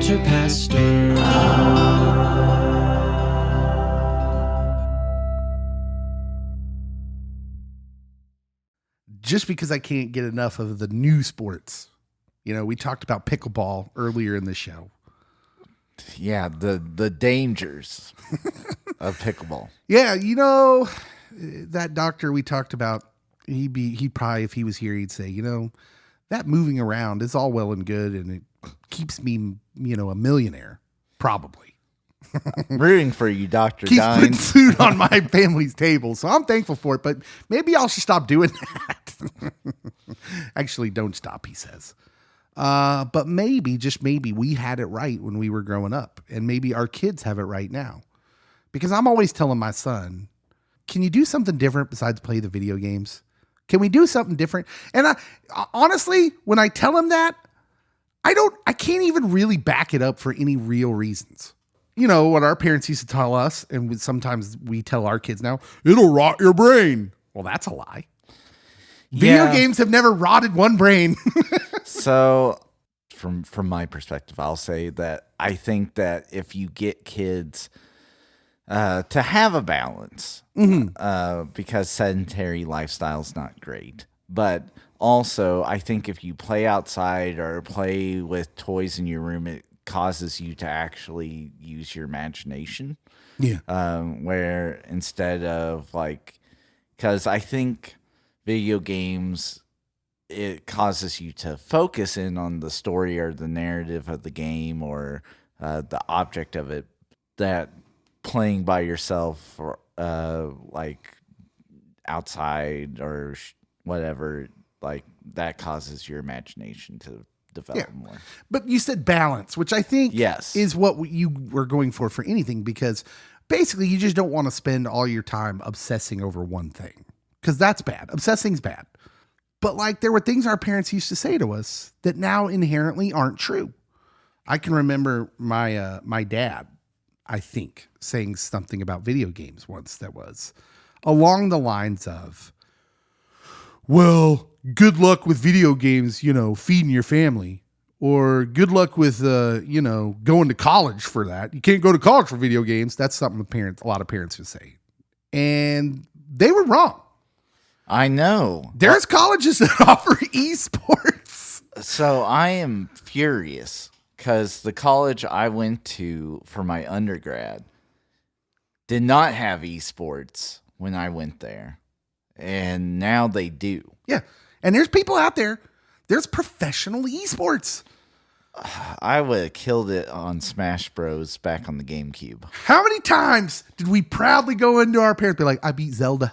Altar Pastor. Just because I can't get enough of the new sports. You know, we talked about pickleball earlier in the show. Yeah, the dangers of pickleball. Yeah, you know, that doctor we talked about, he'd probably, if he was here, he'd say, you know, that moving around is all well and good, and it keeps me, you know, a millionaire, probably. I'm rooting for you, Dr. Keeps putting Dines. food on my family's table, so I'm thankful for it, but maybe I should stop doing that. Actually, don't stop, he says. But maybe, just maybe, we had it right when we were growing up, and maybe our kids have it right now. Because I'm always telling my son, can you do something different besides play the video games? Can we do something different? And I honestly, when I tell him that, I can't even really back it up for any real reasons. You know, what our parents used to tell us, and sometimes we tell our kids now, it'll rot your brain. Well, that's a lie. Video games have never rotted one brain. So from my perspective, I'll say that I think that if you get kids to have a balance, because sedentary lifestyle is not great, but also I think if you play outside or play with toys in your room, it causes you to actually use your imagination. Yeah. Where instead of because I think video games, it causes you to focus in on the story or the narrative of the game or the object of it, that playing by yourself or outside or whatever, that causes your imagination to develop more. But you said balance, which I think Yes. is what you were going for anything, because basically you just don't want to spend all your time obsessing over one thing, because that's bad. Obsessing's bad. But there were things our parents used to say to us that now inherently aren't true. I can remember my dad, I think, saying something about video games once that was along the lines of, well, good luck with video games, you know, feeding your family, or good luck with, you know, going to college for that. You can't go to college for video games. That's something a lot of parents would say. And they were wrong. I know. There's colleges that offer esports. So I am furious because the college I went to for my undergrad did not have esports when I went there. And now they do. Yeah. And there's people out there. There's professional esports. I would have killed it on Smash Bros. Back on the GameCube. How many times did we proudly go into our parents, be like, I beat Zelda?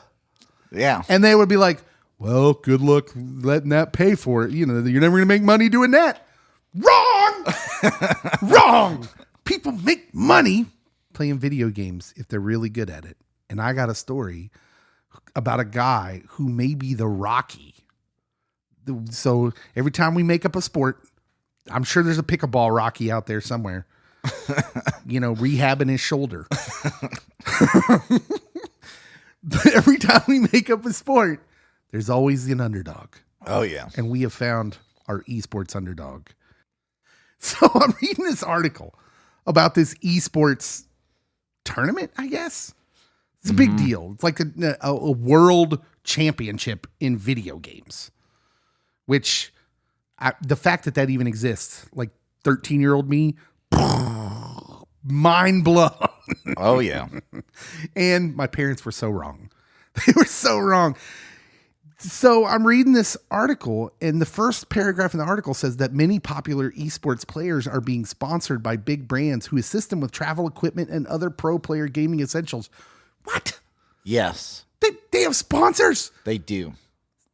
Yeah. And they would be like, well, good luck letting that pay for it. You know, you're never going to make money doing that. Wrong! Wrong! People make money playing video games if they're really good at it. And I got a story about a guy who may be the Rocky. So every time we make up a sport, I'm sure there's a pickleball Rocky out there somewhere, you know, rehabbing his shoulder. But every time we make up a sport, there's always an underdog. Oh, yeah. And we have found our esports underdog. So I'm reading this article about this esports tournament, I guess. It's a big deal. It's like a world championship in video games, which the fact that even exists, 13-year-old me, mind blown. Oh, yeah. And my parents were so wrong. They were so wrong. So I'm reading this article, and the first paragraph in the article says that many popular esports players are being sponsored by big brands who assist them with travel equipment and other pro player gaming essentials. What? Yes. They have sponsors. They do.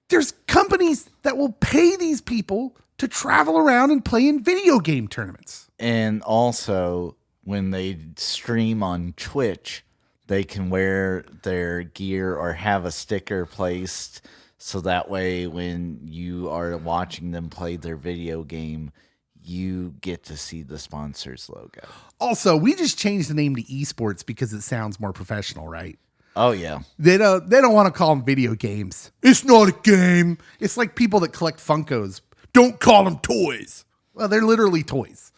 There's companies that will pay these people to travel around and play in video game tournaments. And also, when they stream on Twitch, they can wear their gear or have a sticker placed so that way when you are watching them play their video game, you get to see the sponsor's logo. Also, we just changed the name to esports because it sounds more professional, right? Oh, yeah. They don't want to call them video games. It's not a game. It's like people that collect Funkos. Don't call them toys. Well, they're literally toys.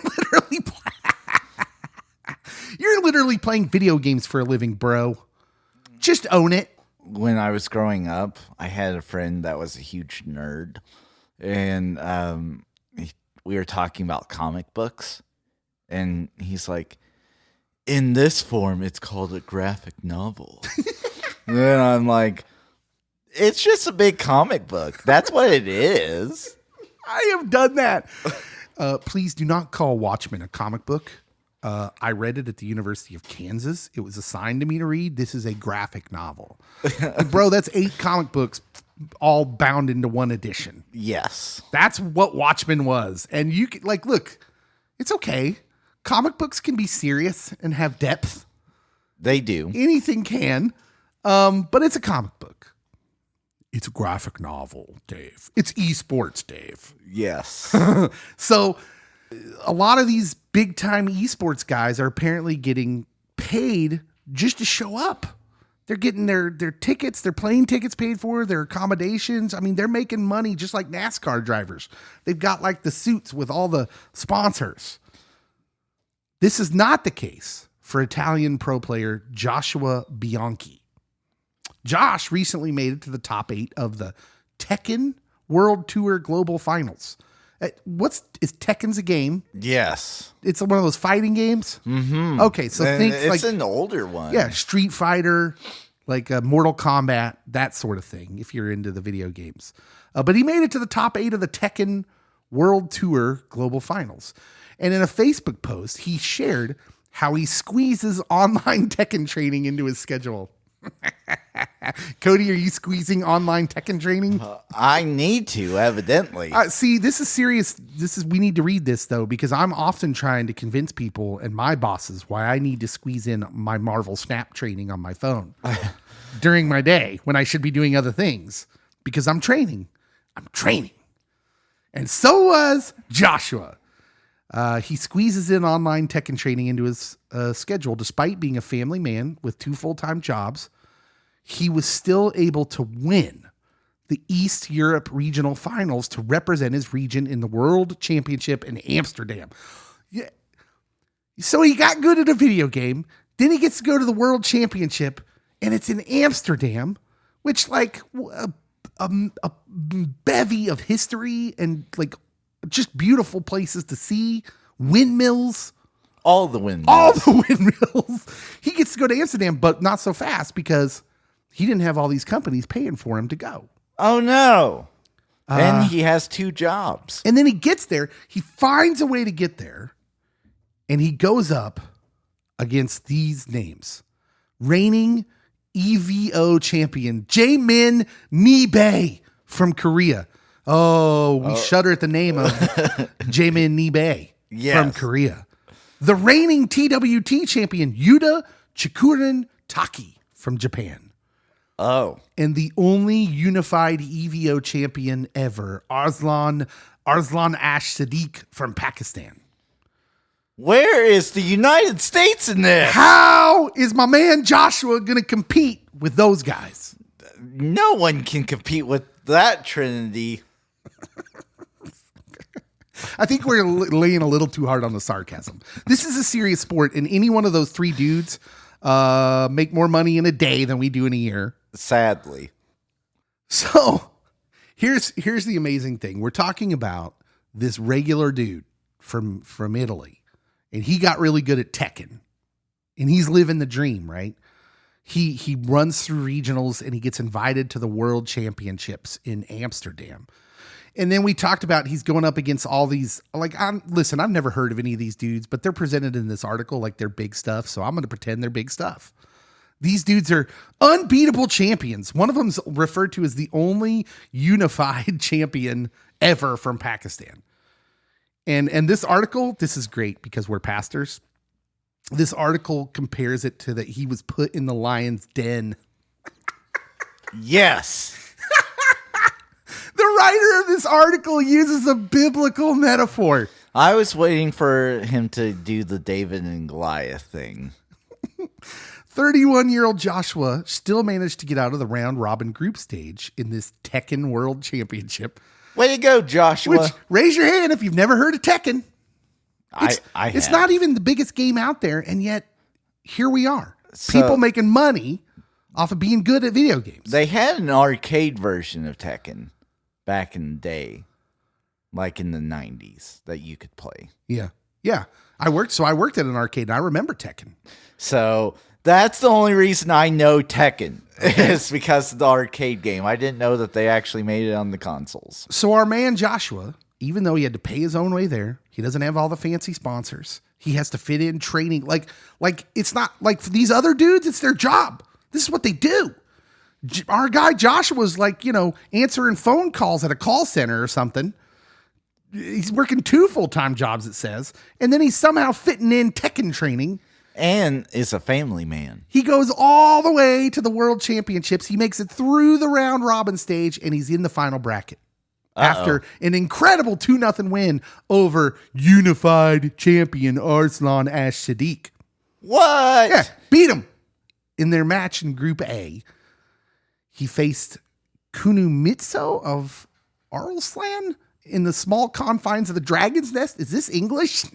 literally You're literally playing video games for a living, bro. Just own it. When I was growing up, I had a friend that was a huge nerd, and we were talking about comic books, and he's like, in this form, it's called a graphic novel. And I'm like, it's just a big comic book. That's what it is. I have done that. Please do not call Watchmen a comic book. I read it at the University of Kansas. It was assigned to me to read. This is a graphic novel. Bro, that's 8 comic books all bound into one edition. Yes. That's what Watchmen was. And you can, like, look, it's okay. Comic books can be serious and have depth. They do. Anything can. But it's a comic book. It's a graphic novel, Dave. It's esports, Dave. Yes. So a lot of these big time esports guys are apparently getting paid just to show up. They're getting their tickets, their plane tickets paid for, their accommodations. I mean, they're making money just like NASCAR drivers. They've got like the suits with all the sponsors. This is not the case for Italian pro player Joshua Bianchi. Josh recently made it to the top 8 of the Tekken World Tour Global Finals. Is Tekken's a game? Yes. It's one of those fighting games? Mm-hmm. Okay, so think it's like an older one. Yeah, Street Fighter, like Mortal Kombat, that sort of thing, if you're into the video games. But he made it to the top 8 of the Tekken World Tour Global Finals. And in a Facebook post, he shared how he squeezes online Tekken training into his schedule. Cody, are you squeezing online Tekken training? I need to, evidently. See, this is serious. We need to read this though, because I'm often trying to convince people and my bosses why I need to squeeze in my Marvel Snap training on my phone during my day when I should be doing other things, because I'm training. And so was Joshua. He squeezes in online Tekken training into his schedule. Despite being a family man with 2 full-time jobs, he was still able to win the East Europe Regional Finals to represent his region in the World Championship in Amsterdam. Yeah. So he got good at a video game. Then he gets to go to the World Championship, and it's in Amsterdam, which like a bevy of history and like just beautiful places to see. Windmills. All the windmills. He gets to go to Amsterdam, but not so fast because he didn't have all these companies paying for him to go. Oh, no. And he has 2 jobs. And then he gets there. He finds a way to get there. And he goes up against these names. Reigning EVO champion, Jaemin Nibae from Korea. Oh, we shudder at the name of Jaemin Nibae from Korea. The reigning TWT champion, Yuta Chikurin Taki from Japan. Oh. And the only unified EVO champion ever, Arslan Ash Sadiq from Pakistan. Where is the United States in this? How is my man Joshua going to compete with those guys? No one can compete with that trinity. I think we're laying a little too hard on the sarcasm. This is a serious sport, and any one of those 3 dudes make more money in a day than we do in a year. Sadly. So here's the amazing thing. We're talking about this regular dude from Italy, and he got really good at Tekken, and he's living the dream, right? He runs through regionals, and he gets invited to the World Championships in Amsterdam. And then we talked about he's going up against all these, like, listen, I've never heard of any of these dudes, but they're presented in this article like they're big stuff. So I'm going to pretend they're big stuff. These dudes are unbeatable champions. One of them's referred to as the only unified champion ever from Pakistan. And this article, this is great because we're pastors. This article compares it to that he was put in the lion's den. Yes. The writer of this article uses a biblical metaphor. I was waiting for him to do the David and Goliath thing. 31-year-old Joshua still managed to get out of the round robin group stage in this Tekken World Championship. Way to go, Joshua. Which, raise your hand if you've never heard of Tekken. It's not even the biggest game out there, and yet here we are. So, people making money off of being good at video games. They had an arcade version of Tekken back in the day, like in the 90s, that you could play. Yeah. I worked at an arcade, and I remember Tekken. So that's the only reason I know Tekken is because of the arcade game. I didn't know that they actually made it on the consoles. So our man Joshua, even though he had to pay his own way there, he doesn't have all the fancy sponsors. He has to fit in training. Like it's not like for these other dudes, it's their job. This is what they do. Our guy Joshua's answering phone calls at a call center or something. He's working 2 full-time jobs, it says. And then he's somehow fitting in Tekken training. And is a family man. He goes all the way to the World Championships. He makes it through the round robin stage, and he's in the final bracket. After an incredible 2-0 win over unified champion Arslan Ash Sadiq. What? Yeah, beat him. In their match in Group A, he faced Kunumitsu of Arslan in the small confines of the Dragon's Nest. Is this English?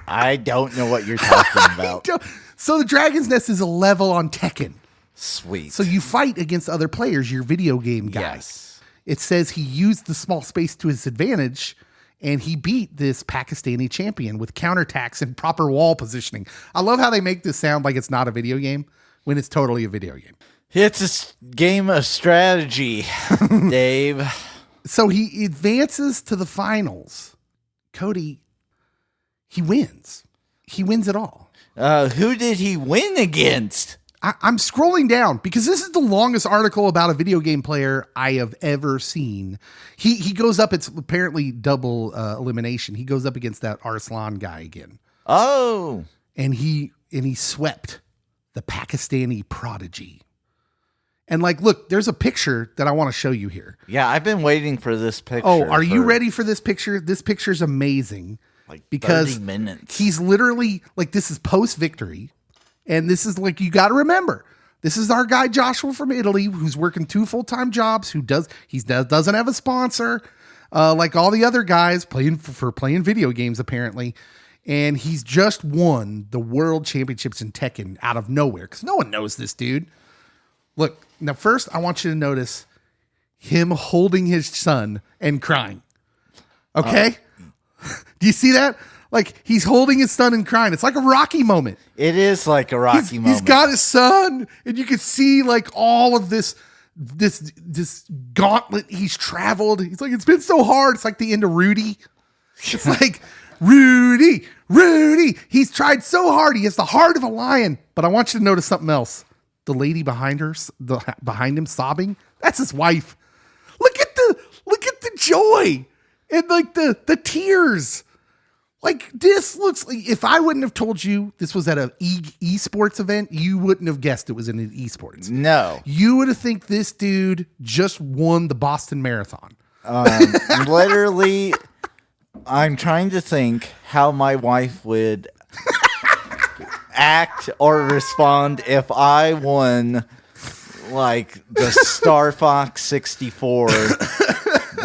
I don't know what you're talking about. So the Dragon's Nest is a level on Tekken. Sweet. So you fight against other players, your video game guys. Yes. It says he used the small space to his advantage, and he beat this Pakistani champion with counterattacks and proper wall positioning. I love how they make this sound like it's not a video game when it's totally a video game. It's a game of strategy, Dave. So he advances to the finals. Cody, he wins. He wins it all. Who did he win against? I'm scrolling down because this is the longest article about a video game player I have ever seen. He goes up. It's apparently double elimination. He goes up against that Arslan guy again. Oh, and he swept the Pakistani prodigy. And look, there's a picture that I want to show you here. Yeah, I've been waiting for this picture. Oh, are you ready for this picture? This picture's amazing. Because 30 minutes. He's literally this is post victory. And this is you got to remember, this is our guy Joshua from Italy who's working 2 full-time jobs, doesn't have a sponsor, like all the other guys playing video games apparently, and he's just won the World Championships in Tekken out of nowhere because no one knows this dude. Look, now first I want you to notice him holding his son and crying. Okay, do you see that? He's holding his son and crying. It's like a Rocky moment. It is like a Rocky moment. He's got his son, and you can see all of this gauntlet he's traveled. He's it's been so hard. It's like the end of Rudy. It's like Rudy. He's tried so hard. He has the heart of a lion. But I want you to notice something else. The lady behind him sobbing. That's his wife. Look at the joy and the tears. This looks like if I wouldn't have told you this was at an esports event, you wouldn't have guessed it was in an esports. No. You would have think this dude just won the Boston Marathon. Literally, I'm trying to think how my wife would act or respond if I won the Star Fox 64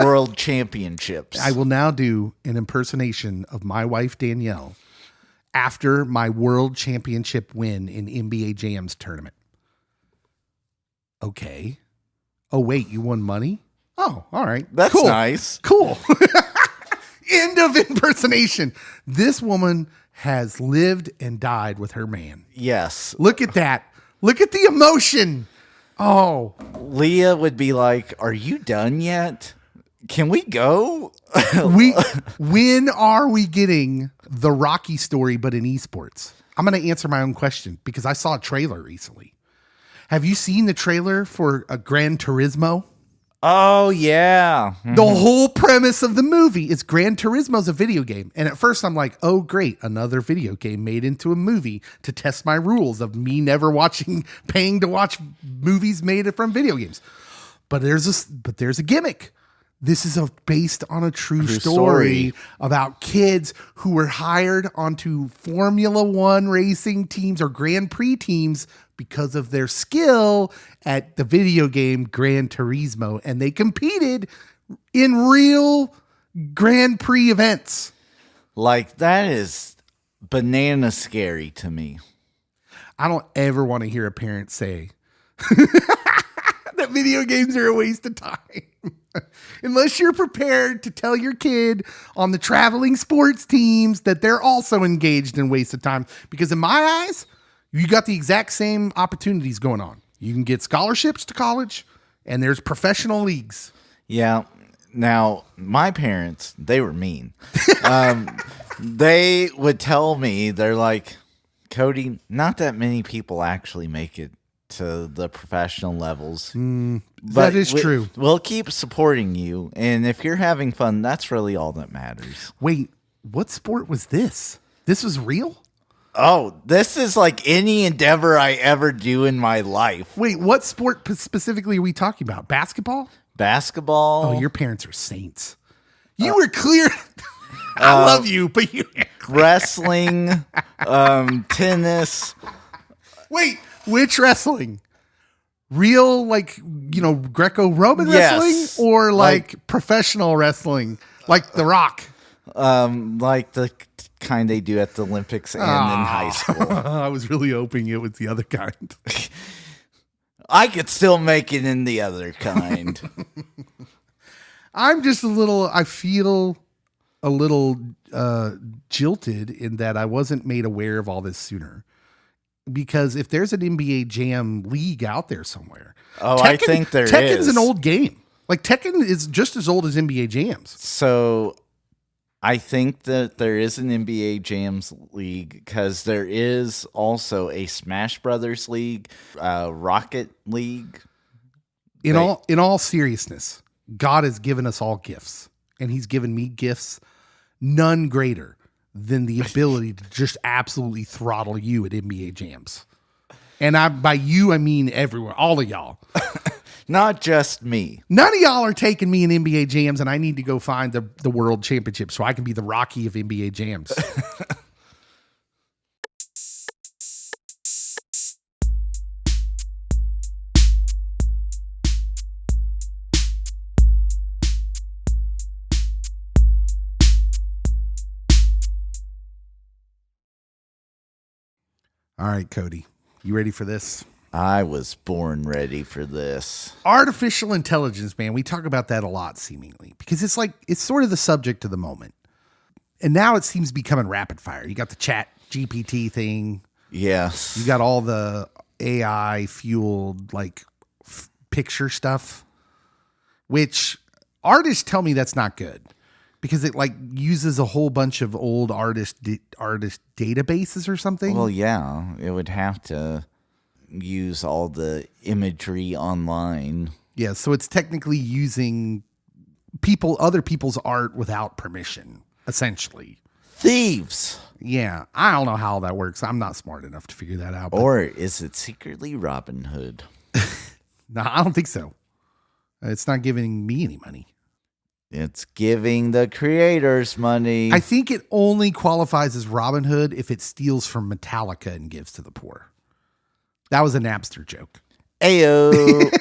World Championships. I will now do an impersonation of my wife, Danielle, after my World Championship win in NBA Jam's tournament. Okay. Oh, wait, you won money? Oh, all right. That's cool. nice. Cool. End of impersonation. This woman has lived and died with her man. Yes. Look at that. Look at the emotion. Oh. Leah would be like, "Are you done yet? Can we go?" When are we getting the Rocky story, but in esports? I'm going to answer my own question because I saw a trailer recently. Have you seen the trailer for a Gran Turismo? Oh, yeah. The whole premise of the movie is Gran Turismo's a video game. And at first I'm like, oh, great. Another video game made into a movie to test my rules of me never paying to watch movies made from video games. But there's a gimmick. This is based on a true story about kids who were hired onto Formula One racing teams or Grand Prix teams because of their skill at the video game Gran Turismo. And they competed in real Grand Prix events. Like, that is banana scary to me. I don't ever want to hear a parent say that video games are a waste of time. Unless you're prepared to tell your kid on the traveling sports teams that they're also engaged in waste of time. Because in my eyes, you got the exact same opportunities going on. You can get scholarships to college, and there's professional leagues. Yeah. Now, my parents, they were mean. They would tell me, they're like, Cody, not that many people actually make it to the professional levels. That is true. We'll keep supporting you. And if you're having fun, that's really all that matters. Wait, what sport was this? This was real? Oh, this is like any endeavor I ever do in my life. Wait, what sport specifically are we talking about? Basketball? Basketball. Oh, your parents are saints. You were clear. I love you, but you wrestling, tennis. Wait, which wrestling? Real, like, Greco-Roman wrestling, or like professional wrestling, like The Rock? Like the kind they do at the Olympics and in high school. I was really hoping it was the other kind. I could still make it in the other kind. I'm just I feel a little jilted in that I wasn't made aware of all this sooner. Because if there's an NBA Jam league out there somewhere, I think there Tekken's is. an old game. Like, Tekken is just as old as NBA Jams. So I think that there is an NBA Jams league, because there is also a Smash Brothers league, Rocket League. In all seriousness, God has given us all gifts, and He's given me gifts, none greater than the ability to just absolutely throttle you at NBA Jams. And by you, I mean everyone, all of y'all. Not just me. None of y'all are taking me in NBA Jams, and I need to go find the world championship so I can be the Rocky of NBA Jams. All right, Cody, you ready for this? I was born ready for this. Artificial intelligence, man. We talk about that a lot, seemingly, because it's sort of the subject of the moment. And now it seems to be coming rapid fire. You got the chat GPT thing. Yes. You got all the AI fueled picture stuff, which artists tell me that's not good, because it uses a whole bunch of old artist databases or something. Well, yeah, it would have to use all the imagery online. Yeah, so it's technically using other people's art without permission, essentially. Thieves. Yeah, I don't know how that works. I'm not smart enough to figure that out. Or is it secretly Robin Hood? No, I don't think so. It's not giving me any money. It's giving the creators money. I think it only qualifies as Robin Hood if it steals from Metallica and gives to the poor. That was a Napster joke. Ayo.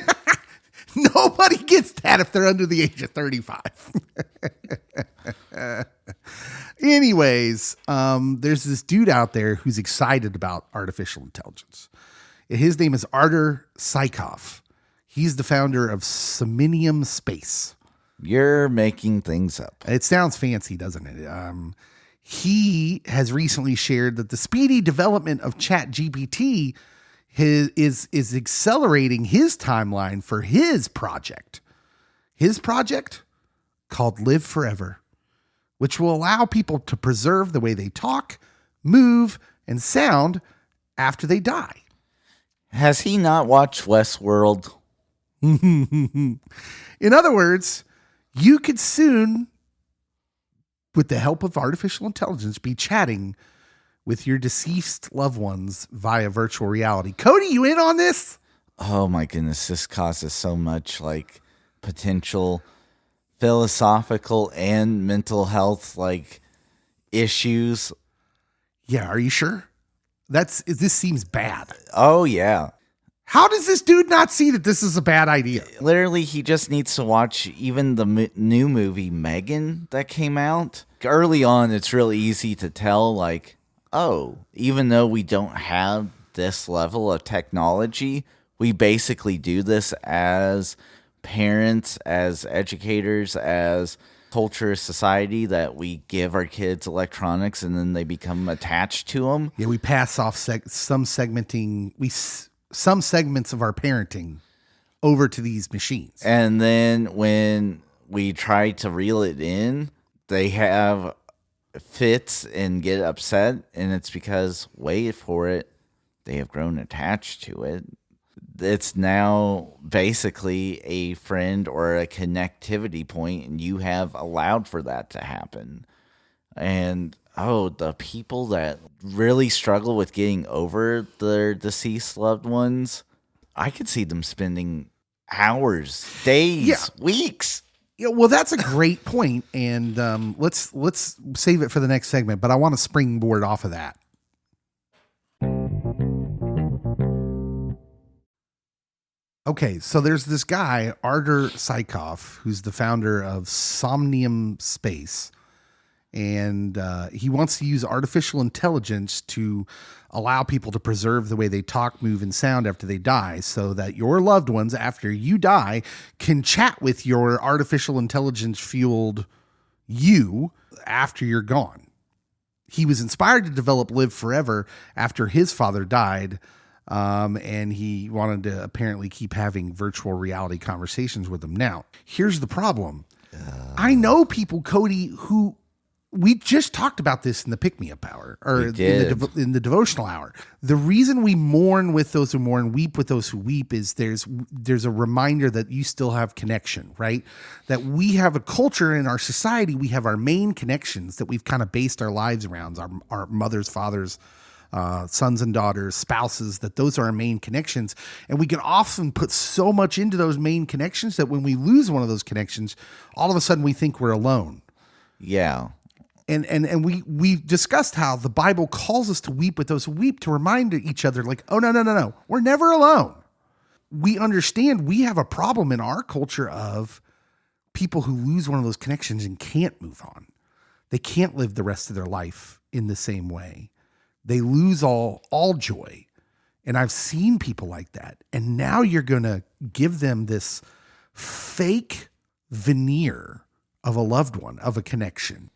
Nobody gets that if they're under the age of 35. Anyways, there's this dude out there who's excited about artificial intelligence. His name is Artur Sykov. He's the founder of Seminium Space. You're making things up. It sounds fancy, doesn't it? He has recently shared that the speedy development of ChatGPT is accelerating his timeline for his project. His project called Live Forever, which will allow people to preserve the way they talk, move, and sound after they die. Has he not watched Westworld? In other words, you could soon, with the help of artificial intelligence, be chatting with your deceased loved ones via virtual reality. Cody, you in on this? Oh my goodness, this causes so much potential philosophical and mental health issues. Yeah, are you sure? This seems bad. Oh yeah. How does this dude not see that this is a bad idea? Literally, he just needs to watch even the new movie Megan that came out. Early on, it's really easy to tell, like, oh, even though we don't have this level of technology, we basically do this as parents, as educators, as culture, society, that we give our kids electronics and then they become attached to them. Yeah, we pass off some segments of our parenting over to these machines. And then when we try to reel it in, they have fits and get upset. And it's because, wait for it, they have grown attached to it. It's now basically a friend or a connectivity point, and you have allowed for that to happen. And the people that really struggle with getting over their deceased loved ones, I could see them spending hours, days, weeks. Yeah, well, that's a great point, and let's save it for the next segment. But I want to springboard off of that. Okay, so there's this guy, Artur Sykov, who's the founder of Somnium Space. And he wants to use artificial intelligence to allow people to preserve the way they talk, move, and sound after they die, so that your loved ones, after you die, can chat with your artificial intelligence-fueled you after you're gone. He was inspired to develop Live Forever after his father died, and he wanted to apparently keep having virtual reality conversations with them. Now, here's the problem. I know people, Cody, who... We just talked about this in the pick-me-up hour, or in the devotional hour. The reason we mourn with those who mourn, weep with those who weep, is there's a reminder that you still have connection, right? That we have a culture in our society. We have our main connections that we've kind of based our lives around, our mothers, fathers, sons and daughters, spouses, that those are our main connections. And we can often put so much into those main connections that when we lose one of those connections, all of a sudden we think we're alone. Yeah. And we discussed how the Bible calls us to weep with those who weep, to remind each other, like, oh, no. We're never alone. We understand we have a problem in our culture of people who lose one of those connections and can't move on. They can't live the rest of their life in the same way. They lose all joy. And I've seen people like that. And now you're going to give them this fake veneer of a loved one, of a connection.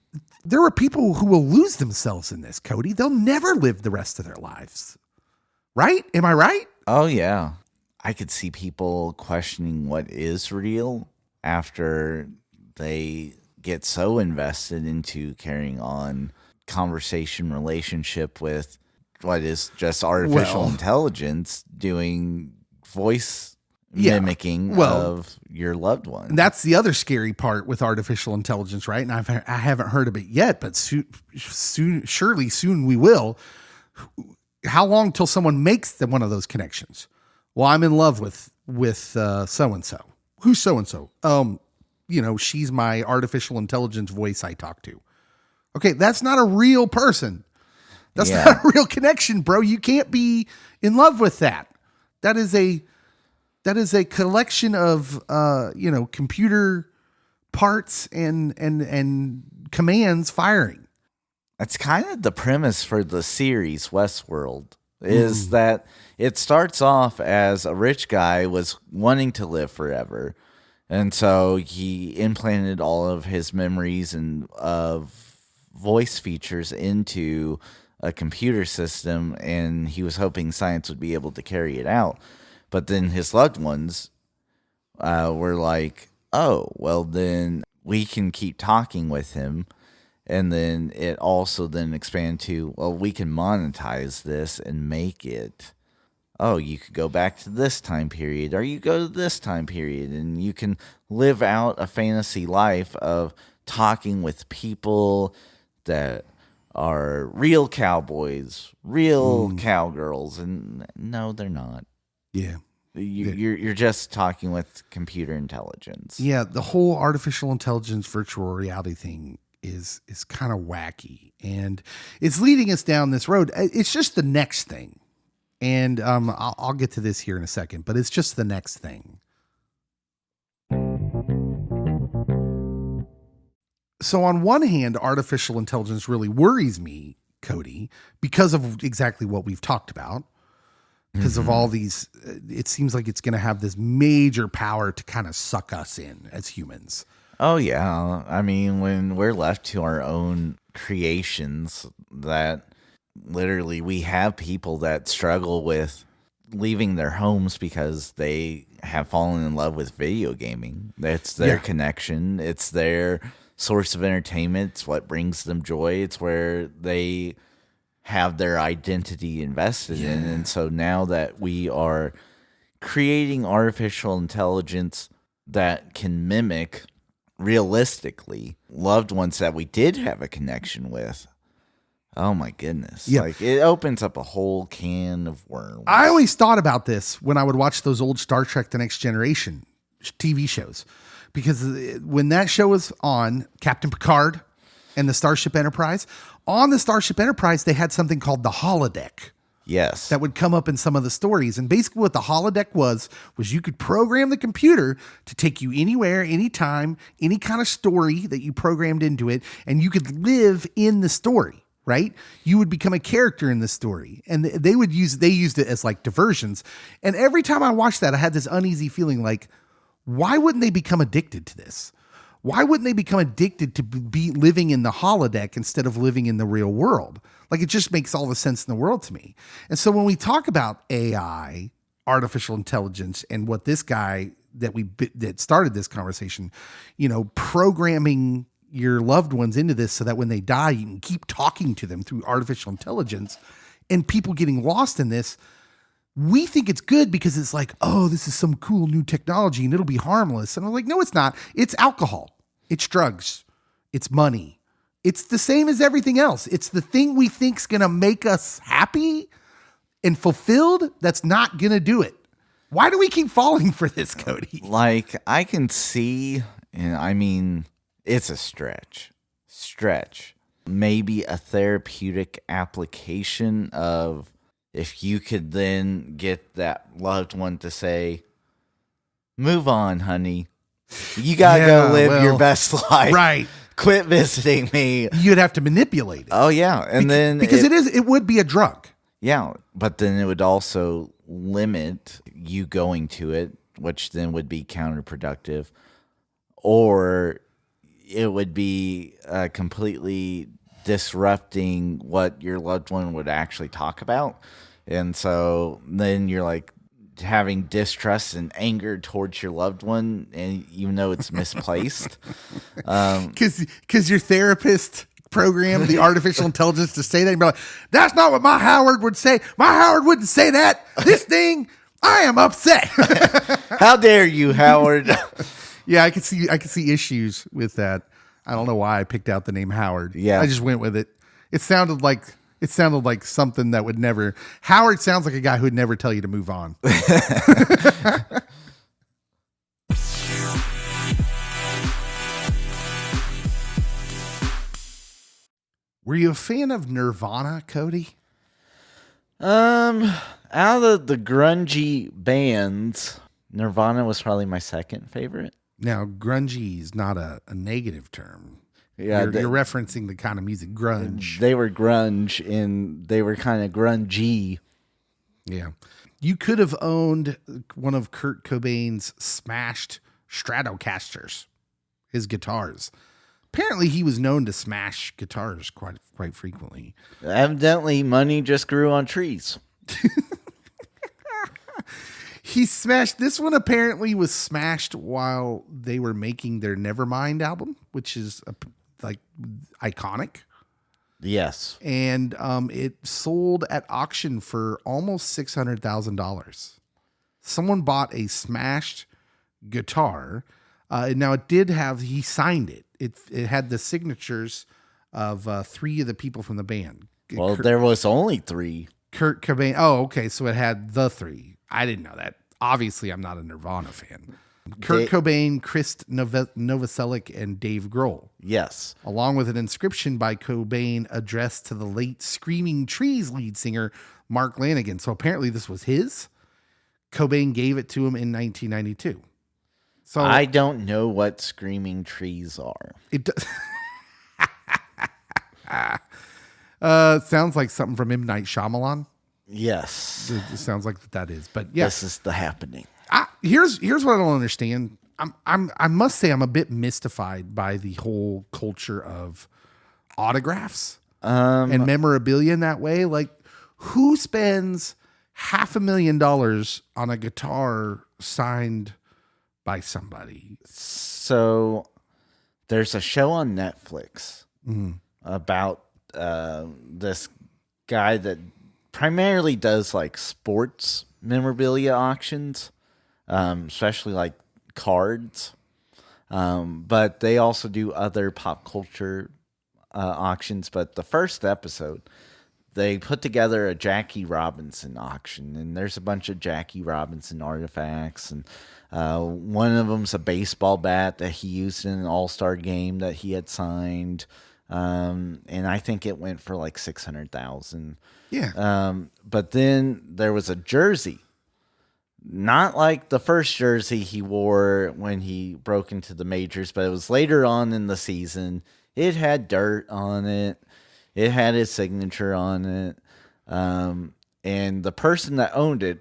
There are people who will lose themselves in this, Cody. They'll never live the rest of their lives. Right? Am I right? Oh, yeah. I could see people questioning what is real after they get so invested into carrying on conversation relationship with what is just artificial intelligence doing voice mimicking of your loved one. And that's the other scary part with artificial intelligence, right? And I haven't heard of it yet, but surely soon we will. How long till someone makes one of those connections? Well, I'm in love with so-and-so. Who's so-and-so? She's my artificial intelligence voice I talk to. Okay, that's not a real person. That's not a real connection, bro. You can't be in love with that. That is a collection of computer parts and commands firing. That's kind of the premise for the series Westworld, is that it starts off as a rich guy was wanting to live forever. And so he implanted all of his memories and of voice features into a computer system, and he was hoping science would be able to carry it out. But then his loved ones were like, oh, well, then we can keep talking with him. And then it also then expand to, well, we can monetize this and make it, oh, you could go back to this time period, or you go to this time period, and you can live out a fantasy life of talking with people that are real cowboys, real cowgirls. And no, they're not. Yeah. You're just talking with computer intelligence. Yeah, the whole artificial intelligence virtual reality thing is kind of wacky, and it's leading us down this road. It's just the next thing. And I'll get to this here in a second, but it's just the next thing. So on one hand, artificial intelligence really worries me, Cody, because of exactly what we've talked about. Because of all these, it seems like it's going to have this major power to kind of suck us in as humans. Oh, yeah. I mean, when we're left to our own creations, that literally we have people that struggle with leaving their homes because they have fallen in love with video gaming. It's their connection. It's their source of entertainment. It's what brings them joy. It's where they have their identity invested in. And so now that we are creating artificial intelligence that can mimic realistically loved ones that we did have a connection with, oh my goodness. Yeah. Like, it opens up a whole can of worms. I always thought about this when I would watch those old Star Trek The Next Generation TV shows, because when that show was on, Captain Picard and the Starship Enterprise, on the Starship Enterprise, they had something called the holodeck. Yes. That would come up in some of the stories. And basically what the holodeck was you could program the computer to take you anywhere, anytime, any kind of story that you programmed into it, and you could live in the story, right? You would become a character in the story. And they used it as like diversions. And every time I watched that, I had this uneasy feeling like, why wouldn't they become addicted to this? Why wouldn't they become addicted to be living in the holodeck instead of living in the real world? Like, it just makes all the sense in the world to me. And so when we talk about AI, artificial intelligence, and what this guy that started this conversation, programming your loved ones into this so that when they die, you can keep talking to them through artificial intelligence, and people getting lost in this, we think it's good because it's like, oh, this is some cool new technology and it'll be harmless. And I'm like, no, it's not. It's alcohol. It's drugs. It's money. It's the same as everything else. It's the thing we think's going to make us happy and fulfilled that's not going to do it. Why do we keep falling for this, Cody? Like, I can see, and I mean, it's a stretch. Maybe a therapeutic application of, if you could then get that loved one to say, move on, honey. You got to go live your best life. Right. Quit visiting me. You'd have to manipulate it. Oh, yeah. And because it would be a drug. Yeah. But then it would also limit you going to it, which then would be counterproductive. Or it would be completely disrupting what your loved one would actually talk about. And so then you're like having distrust and anger towards your loved one, and even though it's misplaced. Because your therapist programmed the artificial intelligence to say that. And be like, that's not what my Howard would say. My Howard wouldn't say that. This thing, I am upset. How dare you, Howard? Yeah, I can see issues with that. I don't know why I picked out the name Howard. Yeah. I just went with it. It sounded like something that would never. Howard sounds like a guy who would never tell you to move on. Were you a fan of Nirvana, Cody? Out of the grungy bands, Nirvana was probably my second favorite. Now, grungy is not a negative term. Yeah, you're referencing the kind of music, grunge. They were grunge, and they were kind of grungy. Yeah. You could have owned one of Kurt Cobain's smashed Stratocasters, his guitars. Apparently, he was known to smash guitars quite frequently. Evidently, money just grew on trees. He smashed this one. Apparently, was smashed while they were making their Nevermind album, which is like iconic. Yes, and it sold at auction for almost $600,000. Someone bought a smashed guitar. Now it did have. He signed it. It had the signatures of 3 of the people from the band. Well, there was only 3. Kurt Cobain. Oh, okay. So it had the 3. I didn't know that. Obviously, I'm not a Nirvana fan. Kurt Cobain, Chris Novoselic, and Dave Grohl. Yes. Along with an inscription by Cobain addressed to the late Screaming Trees lead singer Mark Lanegan. So apparently this was his. Cobain gave it to him in 1992. So I don't know what Screaming Trees are. It does. Sounds like something from M. Night Shyamalan. Yes. It sounds like that is. But yeah. This is the happening. Here's what I don't understand. I must say I'm a bit mystified by the whole culture of autographs and memorabilia in that way. Like, who spends $500,000 on a guitar signed by somebody? So there's a show on Netflix about this guy that primarily does like sports memorabilia auctions, especially like cards. But they also do other pop culture auctions. But the first episode, they put together a Jackie Robinson auction, and there's a bunch of Jackie Robinson artifacts, and one of them's a baseball bat that he used in an all-star game that he had signed, and I think it went for like $600,000. Yeah. But then there was a jersey, not like the first jersey he wore when he broke into the majors, but it was later on in the season. It had dirt on it. It had his signature on it. And the person that owned it,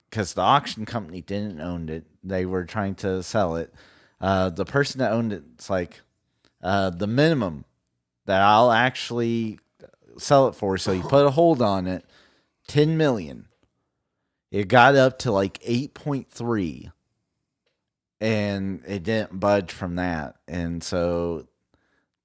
because the auction company didn't own it, they were trying to sell it. The person that owned it's like, the minimum that I'll actually sell it for. So he put a hold on it, $10 million. It got up to like 8.3, and it didn't budge from that. And so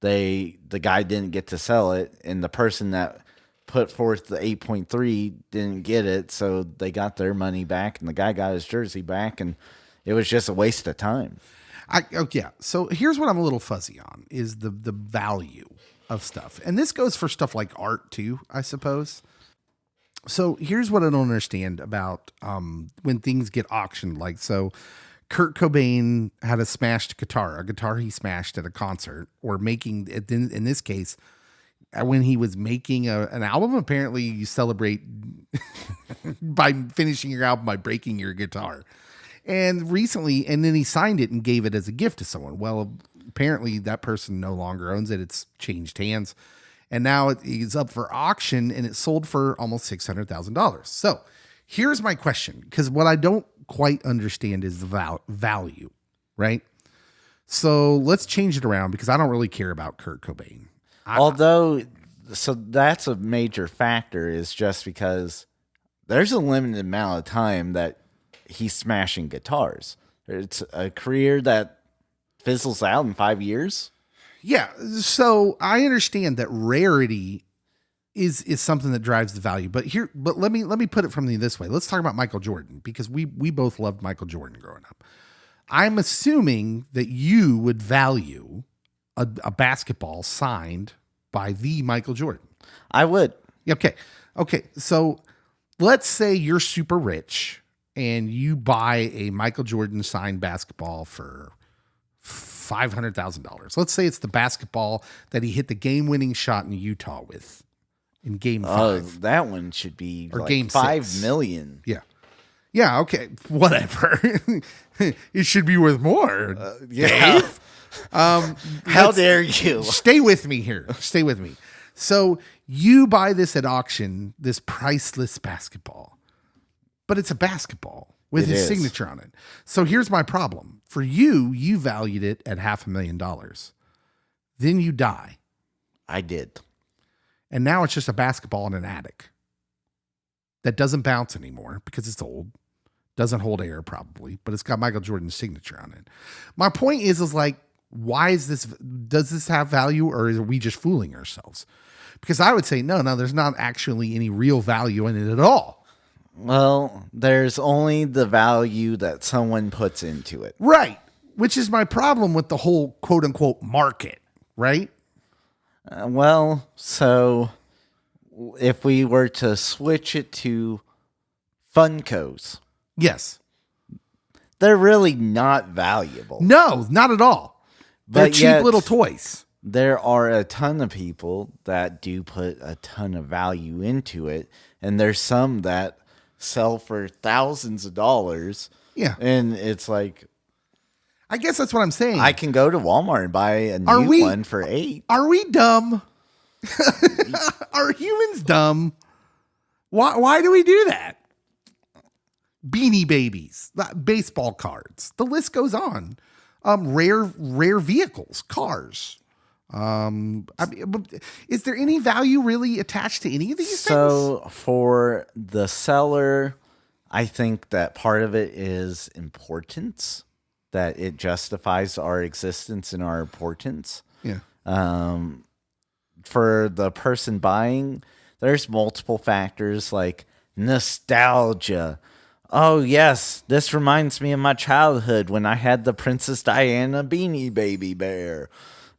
the guy didn't get to sell it, and the person that put forth the 8.3 didn't get it, so they got their money back, and the guy got his jersey back, and it was just a waste of time. Yeah. So here's what I'm a little fuzzy on is the value of stuff. And this goes for stuff like art too, I suppose. So here's what I don't understand about when things get auctioned. Like, so Kurt Cobain had a smashed guitar, a guitar he smashed at a concert, or making, in this case, when he was making an album. Apparently you celebrate by finishing your album by breaking your guitar. And recently, and then he signed it and gave it as a gift to someone. Well, apparently that person no longer owns it. It's changed hands. And now it is up for auction, and it sold for almost $600,000. So here's my question, because what I don't quite understand is the value, right? So let's change it around, because I don't really care about Kurt Cobain. So that's a major factor, is just because there's a limited amount of time that he's smashing guitars. It's a career that fizzles out in 5 years. Yeah. So I understand that rarity is something that drives the value, but let me put it from this way. Let's talk about Michael Jordan, because we both loved Michael Jordan growing up. I'm assuming that you would value a basketball signed by the Michael Jordan. I would. Okay. So let's say you're super rich and you buy a Michael Jordan signed basketball for $500,000. Let's say it's the basketball that he hit the game-winning shot in Utah with in Game 5. Oh, that one should be or like Game 5 6. million. Yeah. Okay. Whatever. It should be worth more. Yeah. Dave? How dare you? Stay with me here. Stay with me. So you buy this at auction, this priceless basketball, but it's a basketball with his signature on it. So here's my problem. For you valued it at $500,000. Then you die. I did. And now it's just a basketball in an attic that doesn't bounce anymore because it's old. Doesn't hold air probably, but it's got Michael Jordan's signature on it. My point is like, why is this? Does this have value, or are we just fooling ourselves? Because I would say no, there's not actually any real value in it at all. Well, there's only the value that someone puts into it. Right. Which is my problem with the whole quote unquote market, right? So if we were to switch it to Funkos. Yes. they're really not valuable. No, not at all. They're But cheap yet, little toys. there are a ton of people that do put a ton of value into it. And there's some that sell for thousands of dollars. Yeah. And it's like, I guess that's what I'm saying. I can go to Walmart and buy a new one for $8. Are we dumb? Are humans dumb? Why do we do that? Beanie Babies, baseball cards. The list goes on. Rare vehicles, cars. Is there any value really attached to any of these things? So for the seller, I think that part of it is importance, that it justifies our existence and our importance. Yeah. For the person buying, there's multiple factors like nostalgia. Oh, yes, this reminds me of my childhood when I had the Princess Diana Beanie Baby Bear.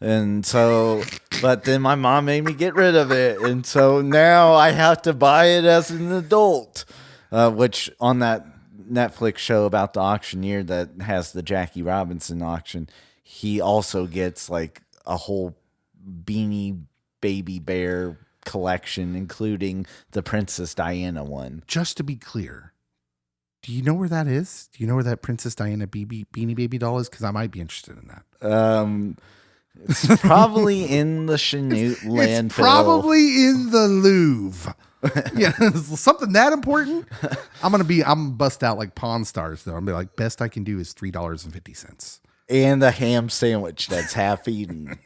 And so, but then my mom made me get rid of it. And so now I have to buy it as an adult, which on that Netflix show about the auctioneer that has the Jackie Robinson auction, he also gets like a whole Beanie Baby Bear collection, including the Princess Diana one. Just to be clear, do you know where that is? Do you know where that Princess Diana Beanie Baby doll is? Because I might be interested in that. It's probably in the Chanute landfill. It's probably in the Louvre. Yeah, something that important. I'm bust out like Pawn Stars though. I'm gonna be like, best I can do is $3.50. And a ham sandwich that's half eaten.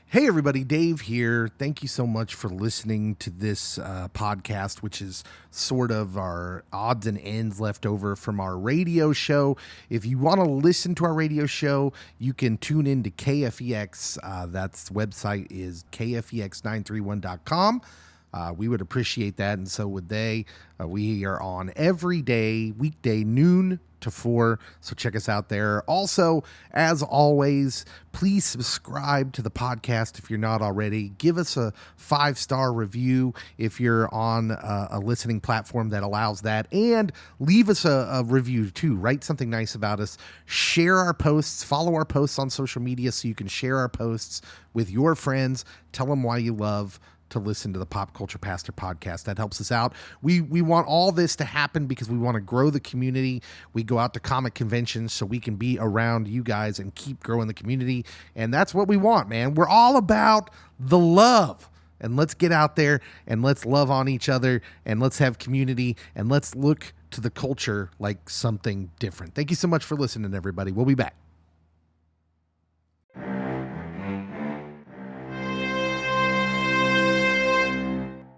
Hey everybody, Dave here. Thank you so much for listening to this podcast, which is sort of our odds and ends left over from our radio show. If you want to listen to our radio show, you can tune in to KFEX. That's website is kfex931.com. We would appreciate that, and so would they. We are on every day, weekday, noon to 4, so check us out there. Also, as always, please subscribe to the podcast if you're not already. Give us a 5-star review if you're on a listening platform that allows that, and leave us a review too. Write something nice about us. Share our posts. Follow our posts on social media so you can share our posts with your friends. Tell them why you love to listen to the Pop Culture Pastor podcast. That helps us out. We want all this to happen because we want to grow the community. We go out to comic conventions so we can be around you guys and keep growing the community. And that's what we want, man. We're all about the love. And let's get out there and let's love on each other and let's have community and let's look to the culture like something different. Thank you so much for listening, everybody. We'll be back.